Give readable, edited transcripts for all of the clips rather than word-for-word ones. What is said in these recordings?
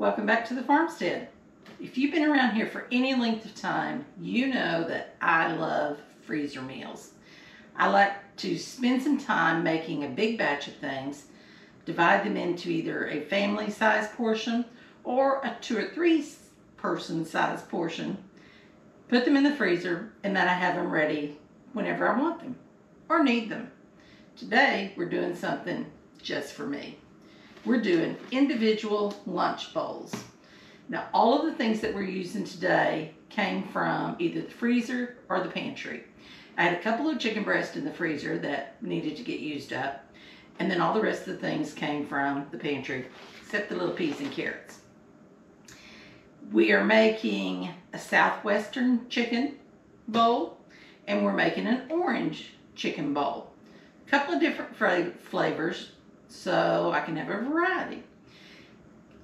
Welcome back to the farmstead. If you've been around here for any length of time, you know that I love freezer meals. I like to spend some time making a big batch of things, divide them into either a family size portion or a 2 or 3 person size portion, put them in the freezer, and then I have them ready whenever I want them or need them. Today we're doing something just for me. We're doing individual lunch bowls. Now, all of the things that we're using today came from either the freezer or the pantry. I had a couple of chicken breasts in the freezer that needed to get used up, and then all the rest of the things came from the pantry, except the little peas and carrots. We are making a southwestern chicken bowl, and we're making an orange chicken bowl. A couple of different flavors, so I can have a variety.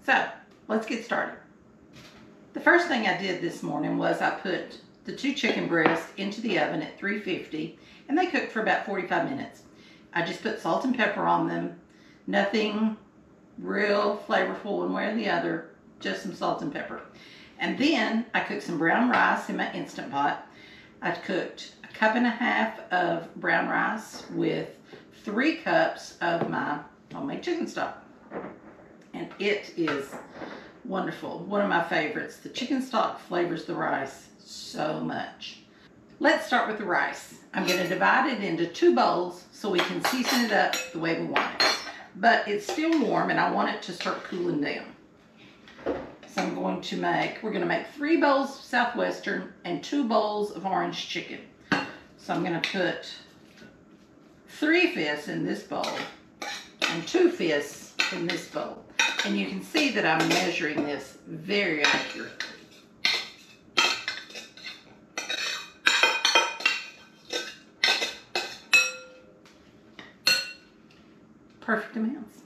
So let's get started. The first thing I did this morning was I put the 2 chicken breasts into the oven at 350, and they cooked for about 45 minutes. I just put salt and pepper on them, nothing real flavorful one way or the other, just some salt and pepper. And then I cooked some brown rice in my Instant Pot. I cooked 1.5 cups of brown rice with 3 cups of my homemade chicken stock, and it is wonderful. One of my favorites. The chicken stock flavors the rice so much. Let's start with the rice. I'm going to divide it into 2 bowls so we can season it up the way we want it, but it's still warm and I want it to start cooling down. So we're going to make 3 bowls of southwestern and 2 bowls of orange chicken. So I'm going to put 3 fists in this bowl and 2 fists in this bowl. And you can see that I'm measuring this very accurately. Perfect amounts.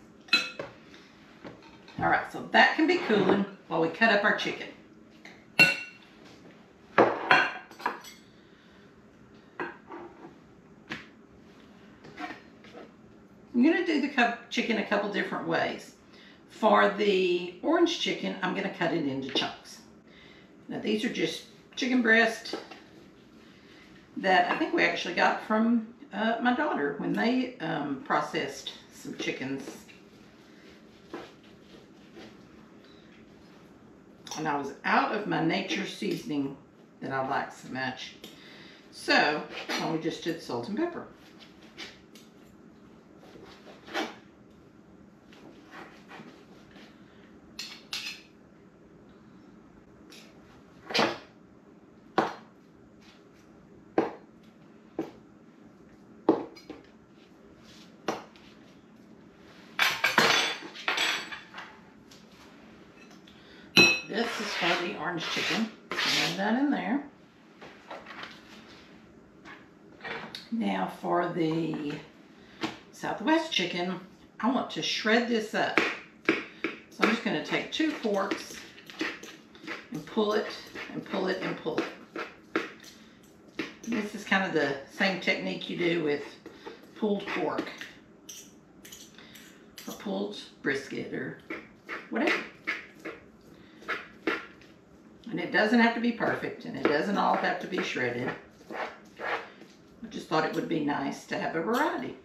All right, so that can be cooling while we cut up our chicken. I'm going to do the chicken a couple different ways. For the orange chicken, I'm going to cut it into chunks. Now, these are just chicken breasts that I think we actually got from my daughter when they processed some chickens. And I was out of my nature seasoning that I like so much. So, we just did salt and pepper. This is for the orange chicken. Add that in there. Now for the Southwest chicken, I want to shred this up. So I'm just going to take 2 forks and pull it and pull it and pull it. And this is kind of the same technique you do with pulled pork or pulled brisket or whatever. And it doesn't have to be perfect, and it doesn't all have to be shredded. I just thought it would be nice to have a variety.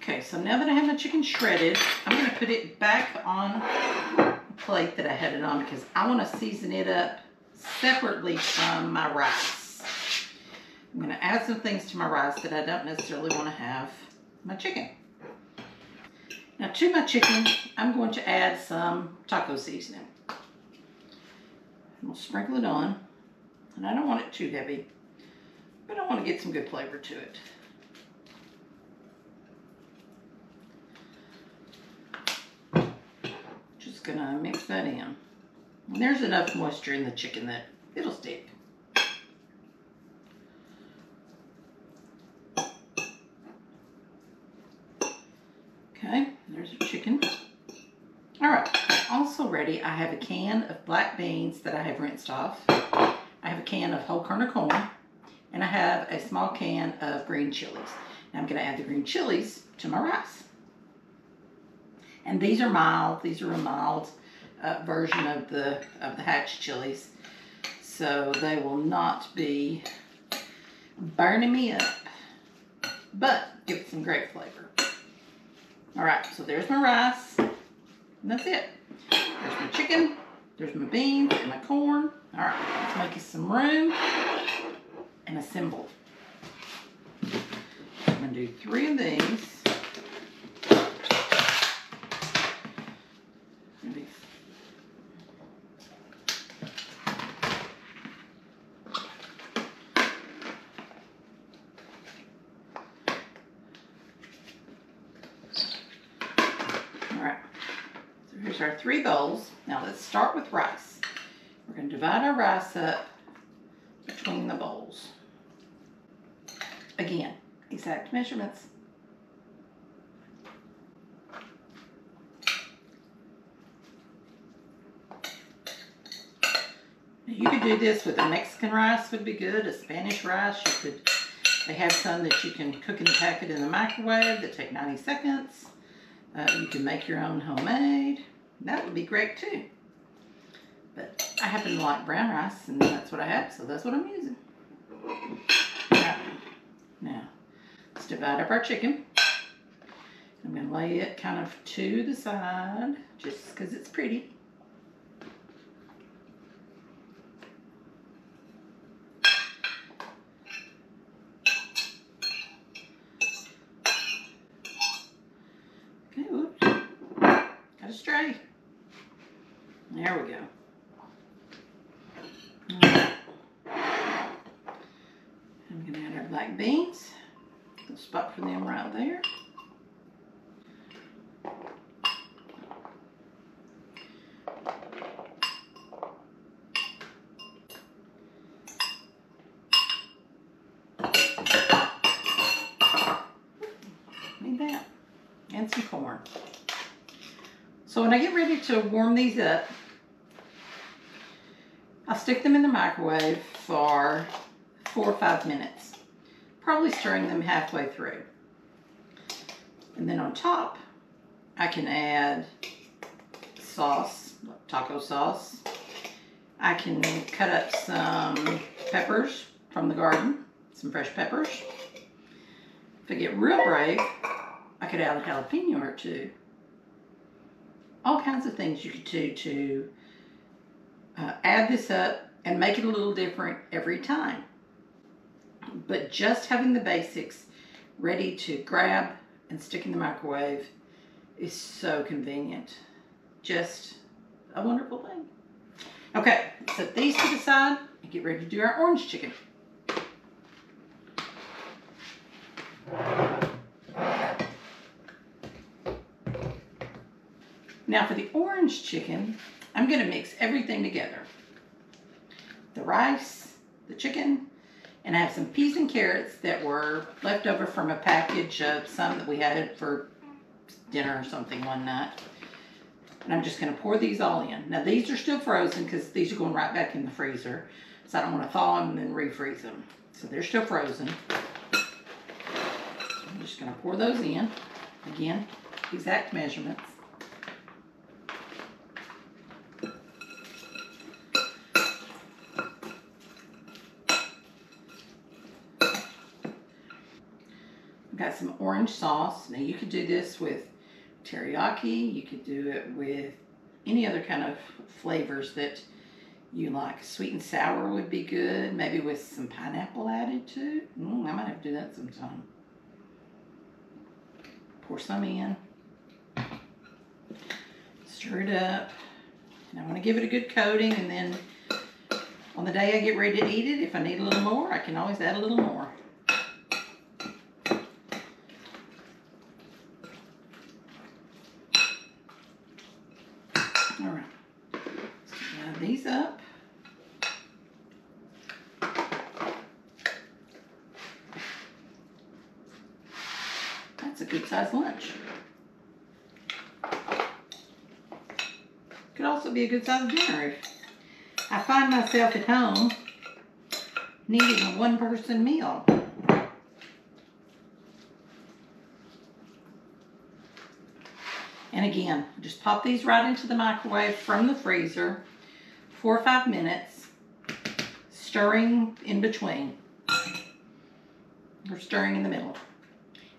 Okay, so now that I have my chicken shredded, I'm going to put it back on the plate that I had it on because I want to season it up separately from my rice. I'm going to add some things to my rice that I don't necessarily want to have in my chicken. Now to my chicken, I'm going to add some taco seasoning. We'll sprinkle it on, and I don't want it too heavy, but I want to get some good flavor to it. Just gonna mix that in. And there's enough moisture in the chicken that it'll stick. Okay, there's our chicken. All right, also ready, I have a can of black beans that I have rinsed off. I have a can of whole kernel corn, and I have a small can of green chilies. I'm going to add the green chilies to my rice. And these are mild. These are a mild version of the hatch chilies. So they will not be burning me up, but give it some great flavor. All right, so there's my rice, and that's it. There's my chicken, there's my beans, and my corn. All right, let's make some room and assemble. I'm gonna do 3 of these. Here's our 3 bowls. Now let's start with rice. We're going to divide our rice up between the bowls. Again, exact measurements. Now you could do this with a Mexican rice would be good, a Spanish rice. They have some that you can cook in the packet in the microwave that take 90 seconds. You can make your own homemade. That would be great too. But I happen to like brown rice, and that's what I have, so that's what I'm using. Right. Now, let's divide up our chicken. I'm going to lay it kind of to the side, just because it's pretty. Okay, whoops. Got it straight. There we go. Right. I'm going to add our black beans. A spot for them right there. Need that. And some corn. So when I get ready to warm these up, I'll stick them in the microwave for 4 or 5 minutes, probably stirring them halfway through. And then on top, I can add sauce, taco sauce. I can cut up some peppers from the garden, some fresh peppers. If I get real brave, I could add a jalapeno or 2. All kinds of things you could do to add this up and make it a little different every time. But just having the basics ready to grab and stick in the microwave is so convenient. Just a wonderful thing. Okay, set these to the side and get ready to do our orange chicken. Now for the orange chicken, I'm going to mix everything together. The rice, the chicken, and I have some peas and carrots that were left over from a package of some that we had for dinner or something one night. And I'm just going to pour these all in. Now these are still frozen because these are going right back in the freezer. So I don't want to thaw them and then refreeze them. So they're still frozen. So I'm just going to pour those in. Again, exact measurements. Got some orange sauce. Now you could do this with teriyaki. You could do it with any other kind of flavors that you like. Sweet and sour would be good. Maybe with some pineapple added too. I might have to do that sometime. Pour some in. Stir it up. And I want to give it a good coating, and then on the day I get ready to eat it, if I need a little more, I can always add a little more. All right, let's line these up. That's a good sized lunch. Could also be a good sized dinner if I find myself at home needing a 1-person meal. And again, just pop these right into the microwave from the freezer, 4 or 5 minutes, stirring in between, or stirring in the middle,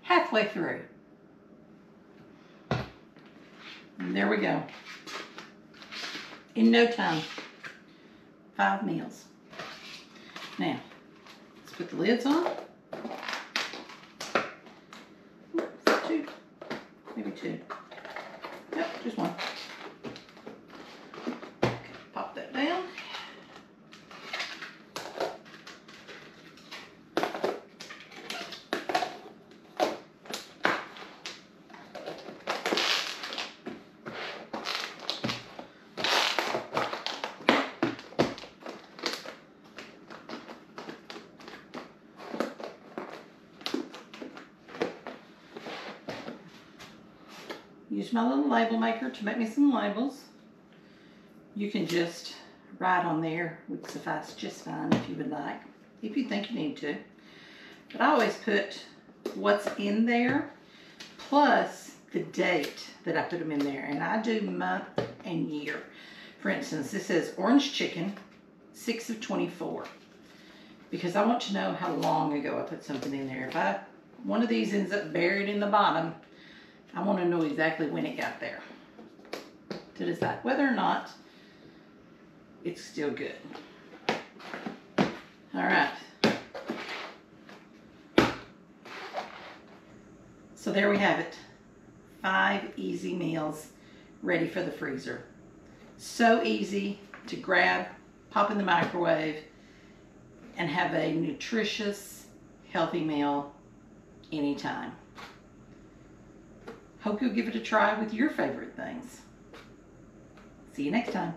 halfway through. And there we go. In no time, 5 meals. Now, let's put the lids on. Two, maybe 2. Yep, just 1. Okay, pop that down. Use my little label maker to make me some labels. You can just write on there, would suffice just fine if you would like, if you think you need to. But I always put what's in there plus the date that I put them in there. And I do month and year. For instance, this says orange chicken, 6 of 24. Because I want to know how long ago I put something in there. If one of these ends up buried in the bottom, I want to know exactly when it got there to decide whether or not it's still good. All right. So there we have it. 5 easy meals ready for the freezer. So easy to grab, pop in the microwave, and have a nutritious, healthy meal anytime. Hope you'll give it a try with your favorite things. See you next time.